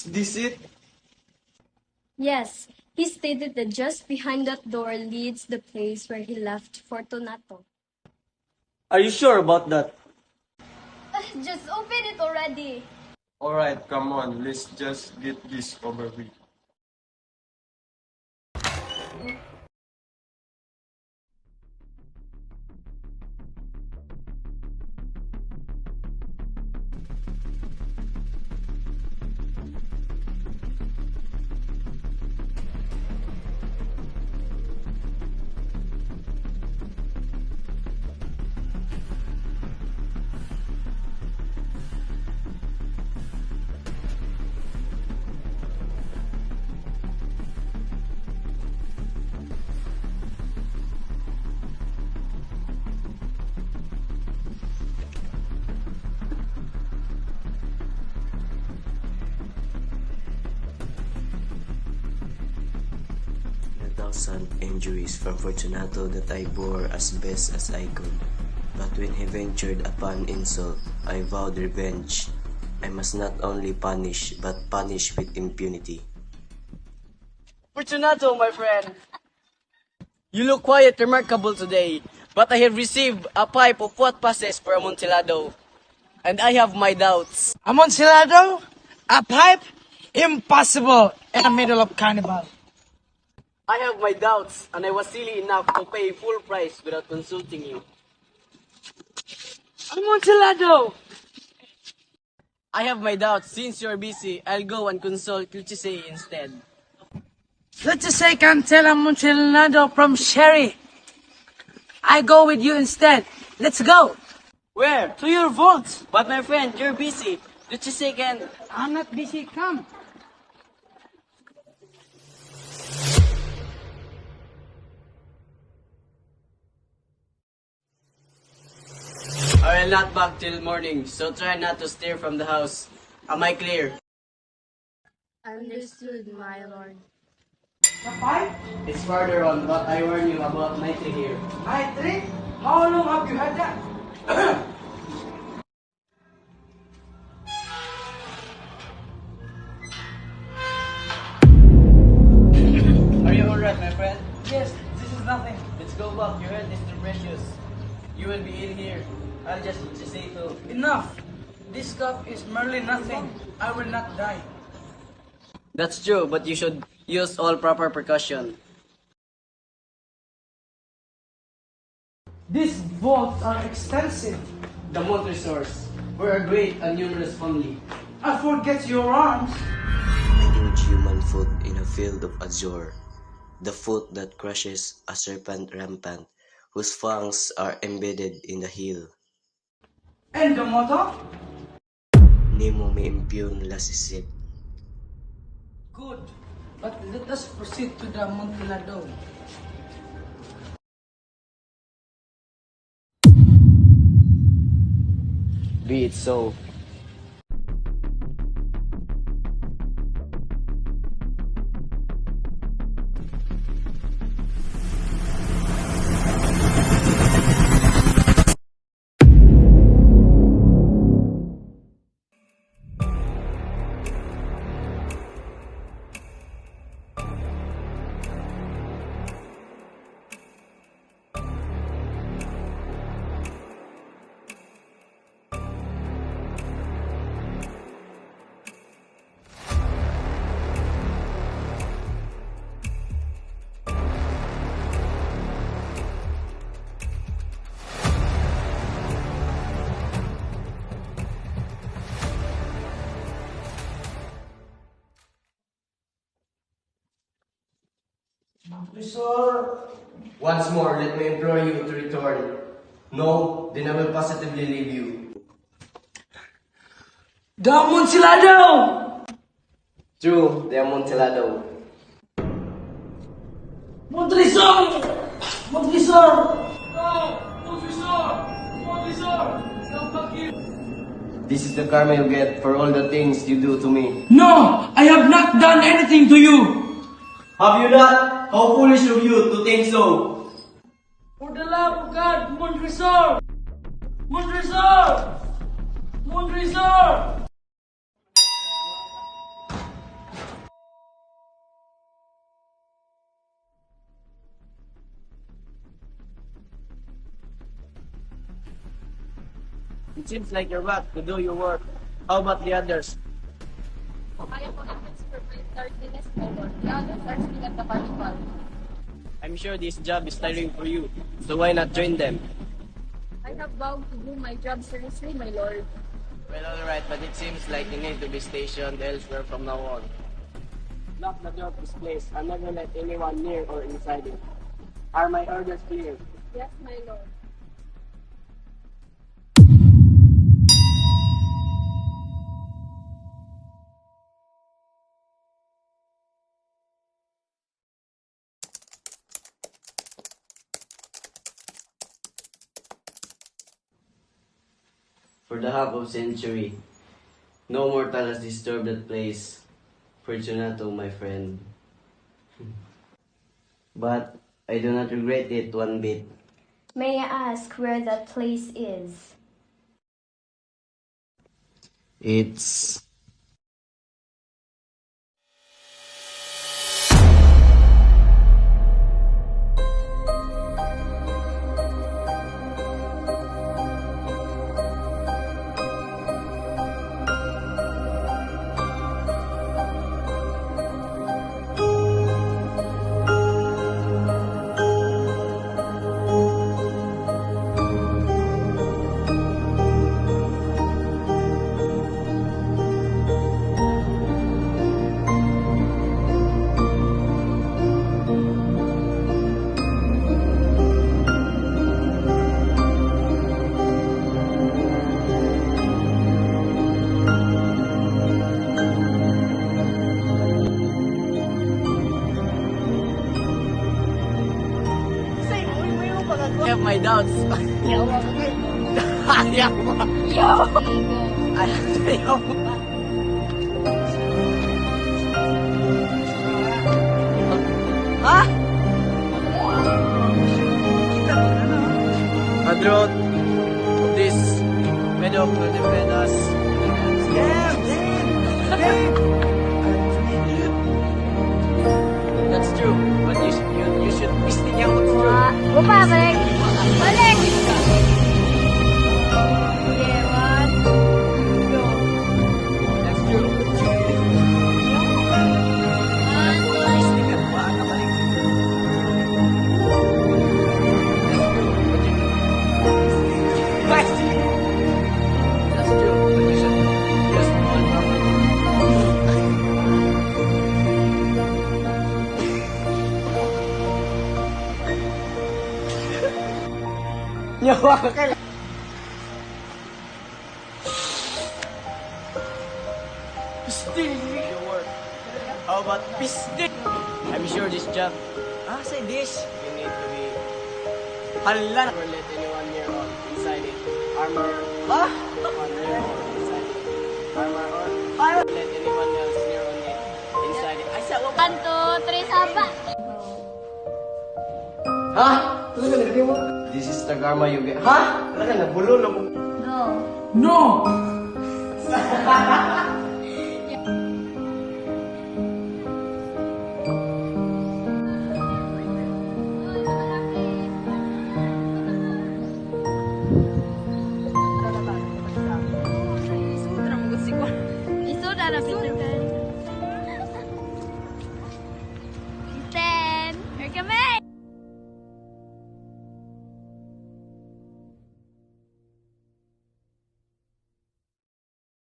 Is this it? Yes, he stated that just behind that door leads the place where he left Fortunato. Are you sure about that? Just open it already. Alright, come on. Let's just get this over with. The thousand injuries from Fortunato that I bore as best as I could. But when he ventured upon insult, I vowed revenge. I must not only punish, but punish with impunity. Fortunato, my friend. You look quite remarkable today, but I have received a pipe of what passes for Amontillado, and I have my doubts. Amontillado? A pipe? Impossible in the middle of carnival. I have my doubts, and I was silly enough to pay full price without consulting you. Amontillado! I have my doubts. Since you're busy, I'll go and consult Luchise instead. Let's just say can tell Amontillado from Sherry. I go with you instead. Let's go. Where? To your vault. But my friend, you're busy. Luchise can... I'm not busy. Come. I will not back till morning, so try not to stir from the house. Am I clear? Understood, my lord. The pipe? It's farther on, but I warn you about nightly here. Night trick? How long have you had that? Are you alright, my friend? Yes, this is nothing. Let's go back. Your health is too precious. You will be in here. I'll just say so. Enough. This cup is merely nothing. I will not die. That's true, but you should use all proper precaution. These vaults are extensive. The Montresors were a great and numerous family. I forget your arms. A huge human foot in a field of azure. The foot that crushes a serpent rampant, whose fangs are embedded in the heel. And the motto? Nemo me impune lasisit. Good. But let us proceed to the Amontillado. Be it so. Professor, Once more, let me implore you to return. No, then I will positively leave you. the Amontillado! True, the Amontillado. Montresor! Montresor! This is the karma you get for all the things you do to me. No, I have not done anything to you. Have you not? How foolish of you to think so. For the love of God, Montresor! Montresor! Montresor! It seems like you're back to do your work. How about the others? Kaya ko efforts for my tardiness, my lord. The others are still at the carnival. I'm sure this job is tiring for you, so why not join them? I have vowed to do my job seriously, my lord. Well, alright, but it seems like you need to be stationed elsewhere from now on. Lock the door of this place and never let anyone near or inside it. Are my orders clear? Yes, my lord. For the half of century, no mortal has disturbed that place. Fortunato, my friend. But I do not regret it one bit. May I ask where that place is? It's... I have my doubts. Huh? A drought of this meadow will defend us. That's true, but you should pisting yung Upa, balik! Balik! Okay, one, go. That's true. Pisting ka pa, kabalik. That's true, but you should use all properly. Nyawa ka kaya. Pisting your work. How about pisting? I'm sure this job. Say this. You need to be. Hala. Never let anyone near or inside it. Armor. On near or inside it. Armor or. Let anyone else near on it. Inside it. Ay, sa 1, 2, 3, saba! Ha? Talaga nagdi mo? This is the karma you get. Ha? Talaga nabulol ako. Go. No!